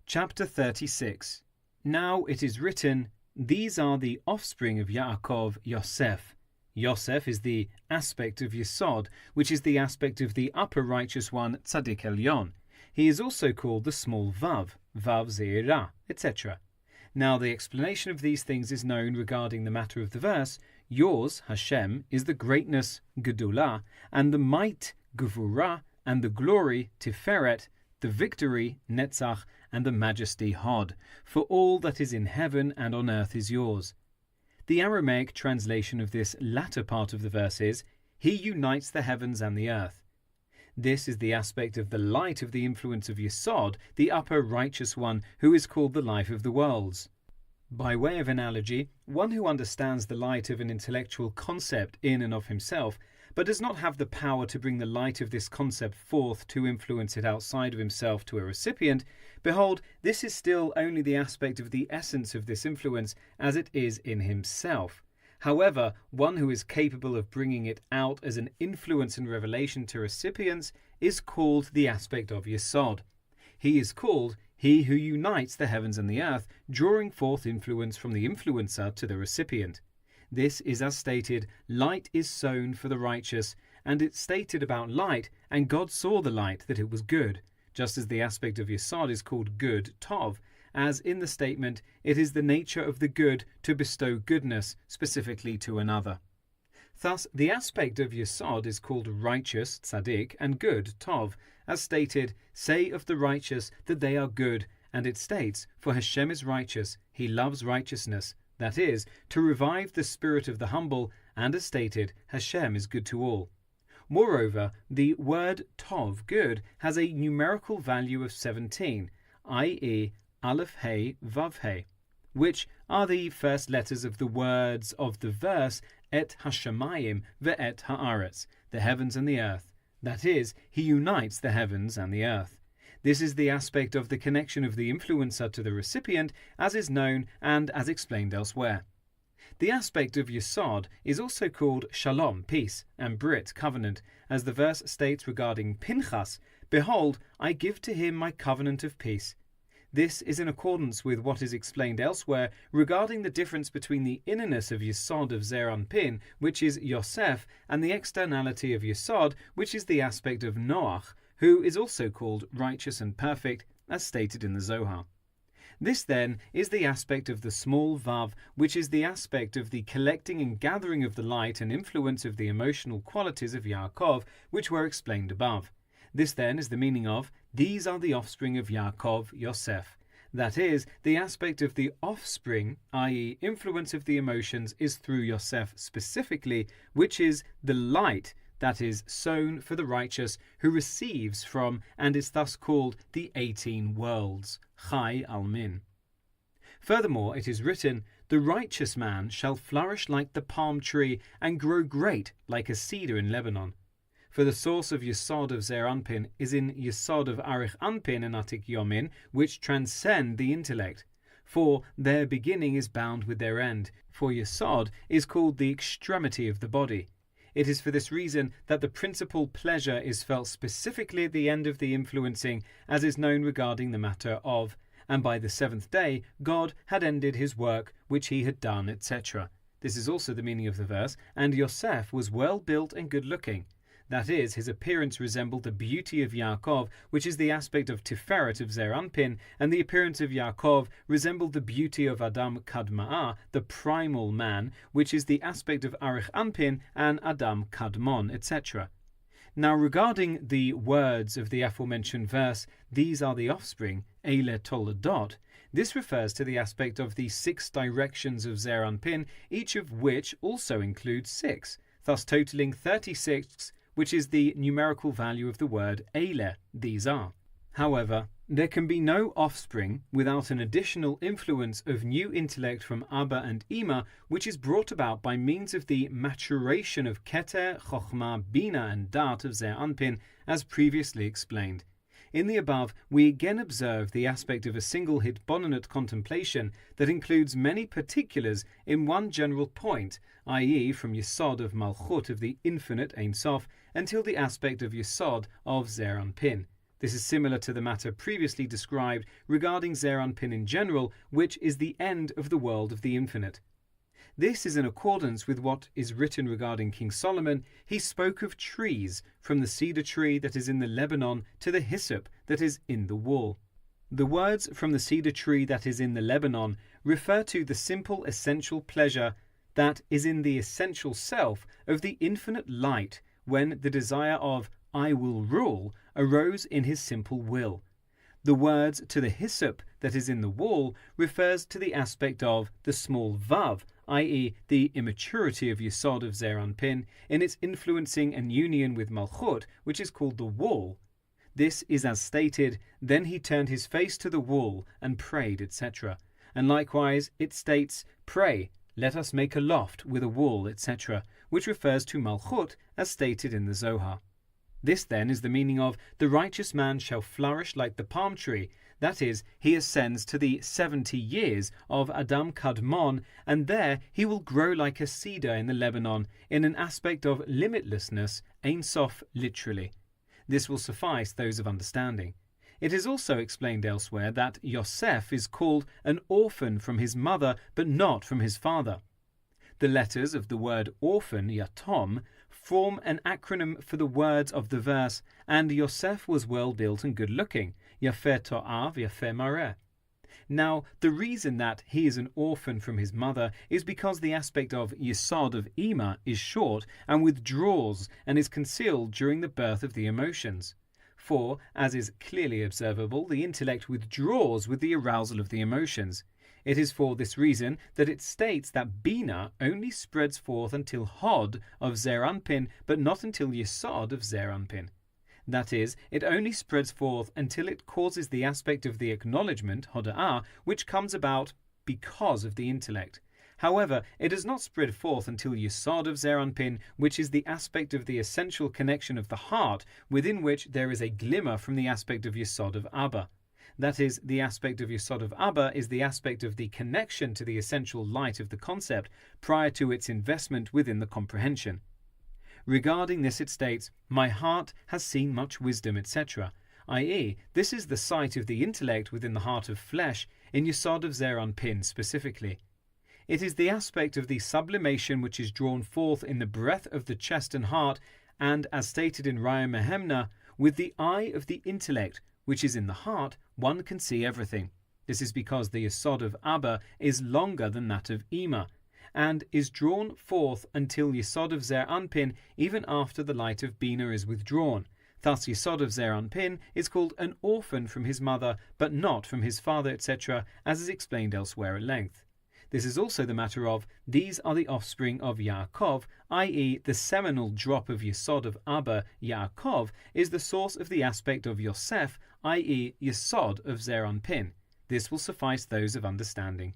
Chapter 36. Now it is written, these are the offspring of Yaakov, Yosef. Yosef is the aspect of Yesod, which is the aspect of the upper righteous one, Tzadik Elyon. He is also called the small Vav, Vav Zeirah, etc. Now the explanation of these things is known regarding the matter of the verse. Yours, Hashem, is the greatness, Gedulah, and the might, Gevurah, and the glory, Tiferet, the victory, Netzach, and the majesty, Hod, for all that is in heaven and on earth is yours. The Aramaic translation of this latter part of the verse is, He unites the heavens and the earth. This is the aspect of the light of the influence of Yesod, the upper righteous one, who is called the life of the worlds. By way of analogy, one who understands the light of an intellectual concept in and of himself, but does not have the power to bring the light of this concept forth to influence it outside of himself to a recipient, behold, this is still only the aspect of the essence of this influence as it is in himself. However, one who is capable of bringing it out as an influence and revelation to recipients is called the aspect of Yesod. He is called he who unites the heavens and the earth, drawing forth influence from the influencer to the recipient. This is as stated, light is sown for the righteous, and it's stated about light, and God saw the light that it was good, just as the aspect of Yesod is called good, Tov, as in the statement, it is the nature of the good to bestow goodness specifically to another. Thus, the aspect of Yesod is called righteous, Tzaddik, and good, Tov, as stated, say of the righteous that they are good, and it states, for Hashem is righteous, he loves righteousness, that is, to revive the spirit of the humble, and as stated, Hashem is good to all. Moreover, the word Tov, good, has a numerical value of 17, i.e., Aleph He, Vav He, which are the first letters of the words of the verse Et Hashamayim ve'et ha'aretz, the heavens and the earth. That is, he unites the heavens and the earth. This is the aspect of the connection of the influencer to the recipient, as is known and as explained elsewhere. The aspect of Yesod is also called Shalom, peace, and Brit, covenant, as the verse states regarding Pinchas, Behold, I give to him my covenant of peace. This is in accordance with what is explained elsewhere regarding the difference between the innerness of Yesod of Zeir Anpin, which is Yosef, and the externality of Yesod, which is the aspect of Noach, who is also called righteous and perfect, as stated in the Zohar. This, then, is the aspect of the small Vav, which is the aspect of the collecting and gathering of the light and influence of the emotional qualities of Yaakov, which were explained above. This, then, is the meaning of, these are the offspring of Yaakov, Yosef. That is, the aspect of the offspring, i.e., influence of the emotions, is through Yosef specifically, which is the light that is sown for the righteous, who receives from and is thus called the 18 worlds, Chai Almin. Furthermore, it is written, the righteous man shall flourish like the palm tree and grow great like a cedar in Lebanon. For the source of Yesod of Zeir Anpin is in Yesod of Arich Anpin and Atik Yomin, which transcend the intellect. For their beginning is bound with their end, for Yesod is called the extremity of the body. It is for this reason that the principal pleasure is felt specifically at the end of the influencing, as is known regarding the matter of, and by the seventh day God had ended his work which he had done, etc. This is also the meaning of the verse, and Yosef was well built and good looking. That is, his appearance resembled the beauty of Yaakov, which is the aspect of Tiferet of Zeir Anpin, and the appearance of Yaakov resembled the beauty of Adam Kadma'ah, the primal man, which is the aspect of Arich Anpin and Adam Kadmon, etc. Now regarding the words of the aforementioned verse, these are the offspring, Eile Toledot, this refers to the aspect of the 6 directions of Zeir Anpin, each of which also includes 6, thus totaling 36, which is the numerical value of the word Eile, these are. However, there can be no offspring without an additional influence of new intellect from Abba and Ima, which is brought about by means of the maturation of Keter, Chochmah, Bina and Dat of Zeir Anpin, as previously explained. In the above, we again observe the aspect of a single hitbonenut contemplation that includes many particulars in one general point, i.e. from Yesod of Malchut of the infinite Ein Sof until the aspect of Yesod of Zeir Anpin. This is similar to the matter previously described regarding Zeir Anpin in general, which is the end of the world of the infinite. This is in accordance with what is written regarding King Solomon. He spoke of trees, from the cedar tree that is in the Lebanon to the hyssop that is in the wall. The words "from the cedar tree that is in the Lebanon" refer to the simple essential pleasure that is in the essential self of the infinite light when the desire of "I will rule" arose in his simple will. The words "to the hyssop that is in the wall" refers to the aspect of the small vav, i.e. the immaturity of Yesod of Zeir Anpin in its influencing and union with Malchut, which is called the wall. This is as stated, "Then he turned his face to the wall and prayed," etc. And likewise it states, "Pray, let us make a loft with a wall," etc., which refers to Malchut as stated in the Zohar. This then is the meaning of "the righteous man shall flourish like the palm tree," that is, he ascends to the 70 years of Adam Kadmon, and there he will grow like a cedar in the Lebanon, in an aspect of limitlessness, Ein Sof literally. This will suffice those of understanding. It is also explained elsewhere that Yosef is called an orphan from his mother, but not from his father. The letters of the word orphan, yatom, form an acronym for the words of the verse, "And Yosef was well built and good looking, yafeh to'av, yafeh mareh." Now, the reason that he is an orphan from his mother is because the aspect of Yesod of Ima is short and withdraws and is concealed during the birth of the emotions. For, as is clearly observable, the intellect withdraws with the arousal of the emotions. It is for this reason that it states that Bina only spreads forth until Hod of Zeir Anpin, but not until Yesod of Zeir Anpin. That is, it only spreads forth until it causes the aspect of the acknowledgement, Hoda'ah, which comes about because of the intellect. However, it does not spread forth until Yesod of Zeir Anpin, which is the aspect of the essential connection of the heart, within which there is a glimmer from the aspect of Yesod of Abba. That is, the aspect of Yesod of Abba is the aspect of the connection to the essential light of the concept prior to its investment within the comprehension. Regarding this it states, "My heart has seen much wisdom," etc., i.e. this is the sight of the intellect within the heart of flesh, in Yesod of Zeir Anpin specifically. It is the aspect of the sublimation which is drawn forth in the breath of the chest and heart, and, as stated in Raya Mehemna, with the eye of the intellect, which is in the heart, one can see everything. This is because the Yesod of Abba is longer than that of Ima, and is drawn forth until Yesod of Zeir Anpin, even after the light of Bina is withdrawn. Thus Yesod of Zeir Anpin is called an orphan from his mother, but not from his father, etc., as is explained elsewhere at length. This is also the matter of, "These are the offspring of Yaakov," i.e. the seminal drop of Yesod of Abba, Yaakov, is the source of the aspect of Yosef, i.e. Yesod of Zeir Anpin. This will suffice those of understanding.